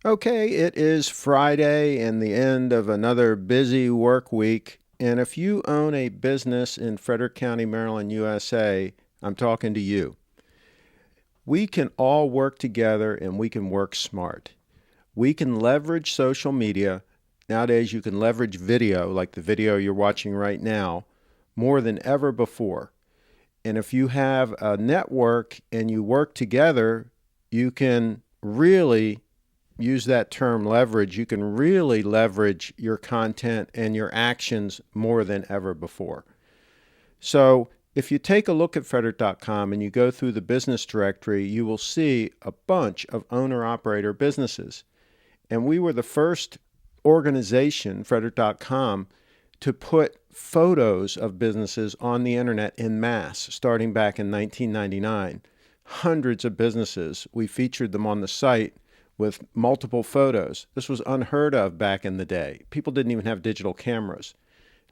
Okay, it is Friday and the end of another busy work week. And if you own a business in Frederick County, Maryland, USA, I'm talking to you. We can all work together and we can work smart. We can leverage social media. Nowadays, you can leverage video, like the video you're watching right now, more than ever before. And if you have a network and you work together, you can really use that term leverage. You can really leverage your content and your actions more than ever before. So if you take a look at Frederick.com and you go through the business directory, you will see a bunch of owner-operator businesses. And we were the first organization, Frederick.com, to put photos of businesses on the internet en masse, starting back in 1999. Hundreds of businesses. We featured them on the site with multiple photos. This was unheard of back in the day. People didn't even have digital cameras.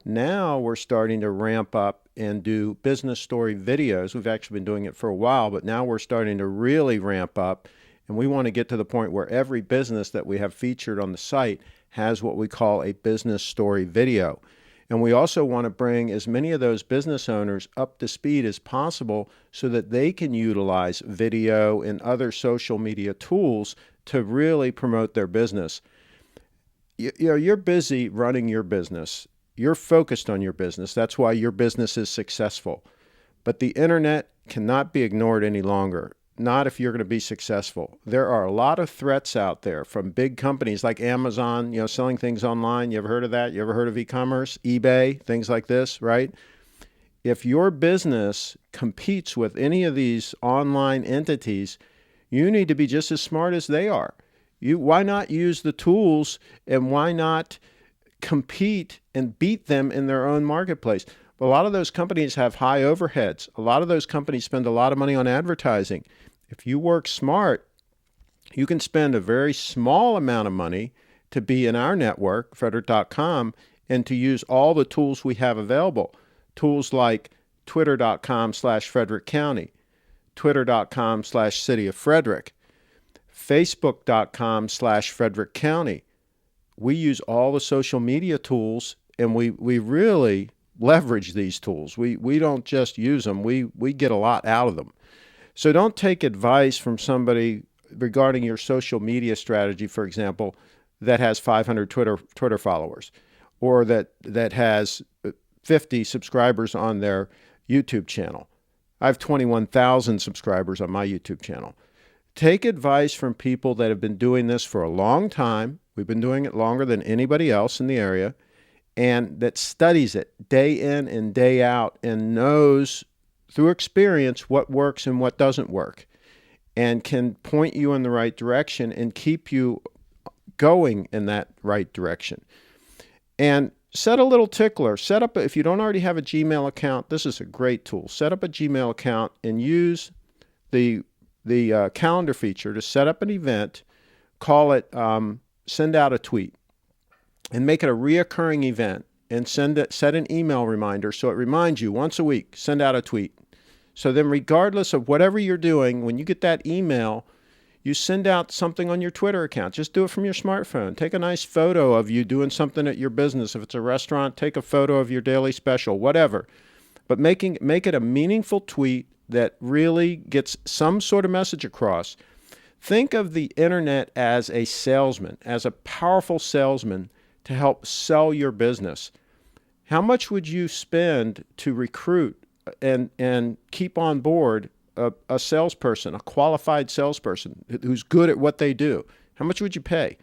Now we're starting to ramp up and do business story videos. We've actually been doing it for a while, but now we're starting to really ramp up, and we want to get to the point where every business that we have featured on the site has what we call a business story video. And we also want to bring as many of those business owners up to speed as possible so that they can utilize video and other social media tools to really promote their business. You're busy running your business. You're focused on your business. That's why your business is successful. But the internet cannot be ignored any longer. Not if you're going to be successful. There are a lot of threats out there from big companies like Amazon, selling things online. You ever heard of that? You ever heard of e-commerce, eBay, things like this, right? If your business competes with any of these online entities, you need to be just as smart as they are. Why not use the tools, and why not compete and beat them in their own marketplace? A lot of those companies have high overheads. A lot of those companies spend a lot of money on advertising. If you work smart, you can spend a very small amount of money to be in our network, Frederick.com, and to use all the tools we have available. Tools like Twitter.com/Frederick County, Twitter.com/City of Frederick, Facebook.com/Frederick County. We use all the social media tools, and we really leverage these tools. We don't just use them. We get a lot out of them. So don't take advice from somebody regarding your social media strategy, for example, that has 500 Twitter followers, or that has 50 subscribers on their YouTube channel. I have 21,000 subscribers on my YouTube channel. Take advice from people that have been doing this for a long time. We've been doing it longer than anybody else in the area, and that studies it day in and day out and knows through experience what works and what doesn't work, and can point you in the right direction and keep you going in that right direction. And set a little tickler. If you don't already have a Gmail account, this is a great tool. Set up a Gmail account and use the calendar feature to set up an event. Call it send out a tweet, and make it a reoccurring event, and set an email reminder so it reminds you once a week, send out a tweet. So then regardless of whatever you're doing, when you get that email, you send out something on your Twitter account. Just do it from your smartphone. Take a nice photo of you doing something at your business. If it's a restaurant, take a photo of your daily special, whatever. But make it a meaningful tweet that really gets some sort of message across. Think of the internet as a salesman, as a powerful salesman to help sell your business. How much would you spend to recruit and keep on board a salesperson, a qualified salesperson who's good at what they do? How much would you pay?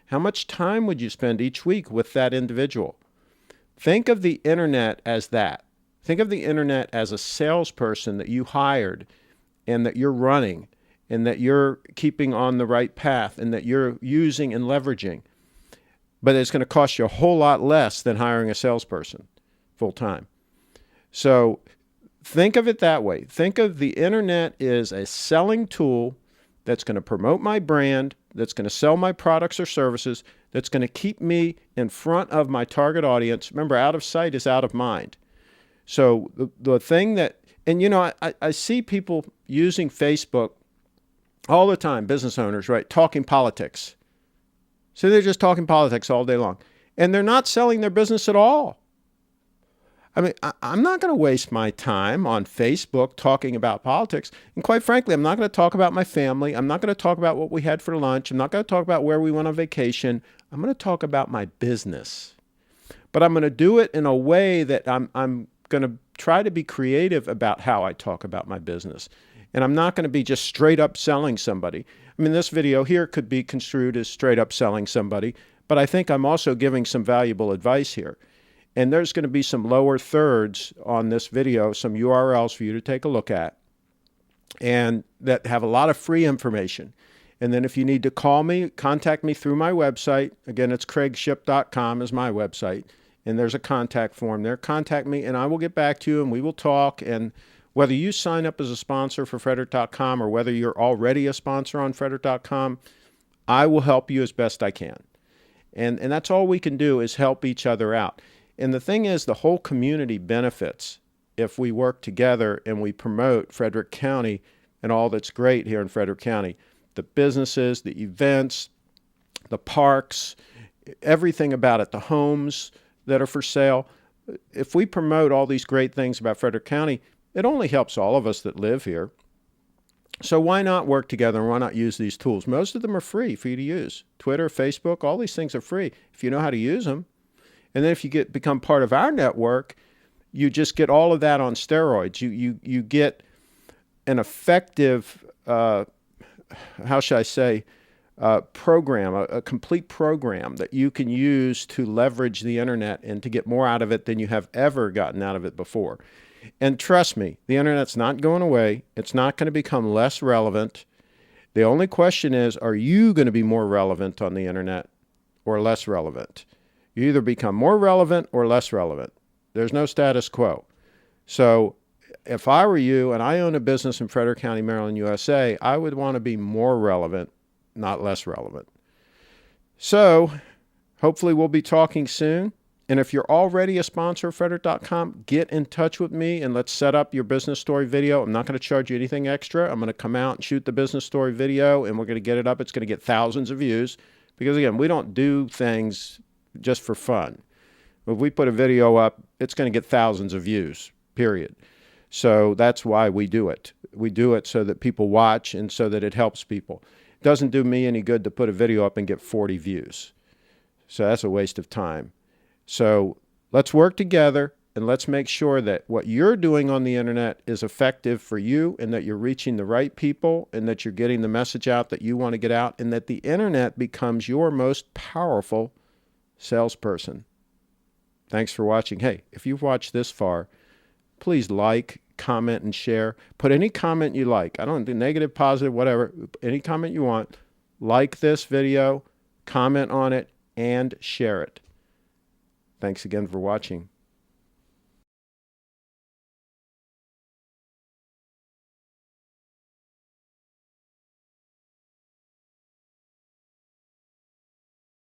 How much time would you spend each week with that individual? Think of the internet as that. Think of the internet as a salesperson that you hired and that you're running and that you're keeping on the right path and that you're using and leveraging. But it's going to cost you a whole lot less than hiring a salesperson full time. So think of it that way. Think of the internet as a selling tool that's going to promote my brand, that's going to sell my products or services, that's going to keep me in front of my target audience. Remember, out of sight is out of mind. So the thing that, and I see people using Facebook all the time, business owners, right, talking politics. So they're just talking politics all day long. And they're not selling their business at all. I mean, I'm not going to waste my time on Facebook talking about politics. And quite frankly, I'm not going to talk about my family. I'm not going to talk about what we had for lunch. I'm not going to talk about where we went on vacation. I'm going to talk about my business. But I'm going to do it in a way that I'm going to try to be creative about how I talk about my business. And I'm not going to be just straight up selling somebody. I mean, this video here could be construed as straight up selling somebody, but I think I'm also giving some valuable advice here. And there's going to be some lower thirds on this video, some URLs for you to take a look at, and that have a lot of free information. And then if you need to call me, contact me through my website. Again, it's CraigShipp.com is my website. And there's a contact form there. Contact me and I will get back to you and we will talk. And whether you sign up as a sponsor for Frederick.com or whether you're already a sponsor on Frederick.com, I will help you as best I can. And that's all we can do is help each other out. And the thing is, the whole community benefits if we work together and we promote Frederick County and all that's great here in Frederick County. The businesses, the events, the parks, everything about it, the homes that are for sale. If we promote all these great things about Frederick County, it only helps all of us that live here. So why not work together and why not use these tools? Most of them are free for you to use. Twitter, Facebook, all these things are free if you know how to use them. And then if you become part of our network, you just get all of that on steroids. You get an effective, how should I say, program, a complete program that you can use to leverage the internet and to get more out of it than you have ever gotten out of it before. And trust me, the internet's not going away. It's not going to become less relevant. The only question is, are you going to be more relevant on the internet or less relevant? You either become more relevant or less relevant. There's no status quo. So if I were you and I own a business in Frederick County, Maryland, USA, I would want to be more relevant, not less relevant. So hopefully we'll be talking soon. And if you're already a sponsor of Frederick.com, get in touch with me and let's set up your business story video. I'm not going to charge you anything extra. I'm going to come out and shoot the business story video and we're going to get it up. It's going to get thousands of views because, again, we don't do things just for fun. If we put a video up, it's going to get thousands of views, period. So that's why we do it. We do it so that people watch and so that it helps people. It doesn't do me any good to put a video up and get 40 views. So that's a waste of time. So let's work together and let's make sure that what you're doing on the internet is effective for you and that you're reaching the right people and that you're getting the message out that you want to get out and that the internet becomes your most powerful salesperson. Thanks for watching. Hey, if you've watched this far, please like, comment, and share. Put any comment you like. I don't do negative, positive, whatever. Any comment you want. Like this video, comment on it, and share it. Thanks again for watching.